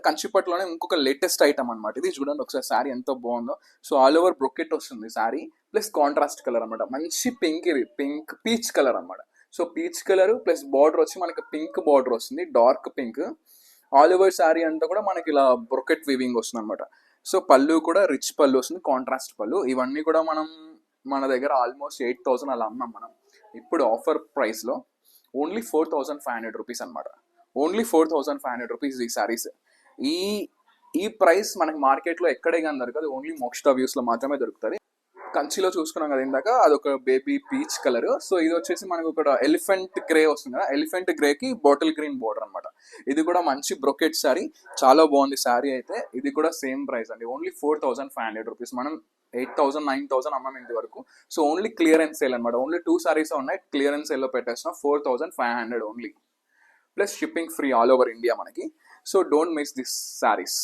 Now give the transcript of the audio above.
కంచిపట్టులోనే ఇంకొక latest item అనమాట ఇది. చూడండి ఒకసారి శారీ ఎంత బాగుందో. సో ఆల్ ఓవర్ బ్రొకెట్ వస్తుంది శారీ, ప్లస్ కాంట్రాస్ట్ కలర్ అనమాట. మంచి పింక్, ఇది పింక్ పీచ్ కలర్ అనమాట. So peach colour plus border వచ్చి మనకి పింక్ బార్డర్ వస్తుంది, dark pink. All over sari అంతా కూడా మనకి ఇలా బ్రొకెట్ వీవింగ్ వస్తుంది అనమాట. సో పళ్ళు కూడా రిచ్ పళ్ళు వస్తుంది, కాంట్రాస్ట్ పళ్ళు. ఇవన్నీ కూడా మనం మన దగ్గర ఆల్మోస్ట్ 8,000 అలా అన్నాం మనం. ఇప్పుడు ఆఫర్ ప్రైస్లో ఓన్లీ 4,500 రూపీస్ అనమాట. ఓన్లీ 4,500 రూపీస్ ఈ శారీస్. ఈ ఈ ప్రైస్ మనకి మార్కెట్లో ఎక్కడే కానీ దొరకదు, ఓన్లీ మోక్షితా వ్యూస్లో మాత్రమే దొరుకుతుంది. కంచిలో చూసుకున్నాం కదా ఇందాక, అదొక బేబీ పీచ్ కలర్. సో ఇది వచ్చేసి మనకు ఒక ఎలిఫెంట్ గ్రే వస్తుంది కదా, ఎలిఫెంట్ గ్రేకి బాటిల్ గ్రీన్ బోర్డర్ అనమాట. ఇది కూడా మంచి బ్రొకెట్ శారీ, చాలా బాగుంది శారీ అయితే. ఇది కూడా సేమ్ ప్రైస్ అండి, ఓన్లీ 4,500 రూపీస్. మనం 8,000 9,000 అమ్మాం ఇంటి వరకు. సో ఓన్లీ క్లియరెన్స్ సేల్ అనమాట. ఓన్లీ 2 సారీస్ ఉన్నాయి, క్లియరెన్స్ సేల్లో పెట్టేసిన 4,500 only. Plus shipping free all over India మనకి. So don't miss this saris.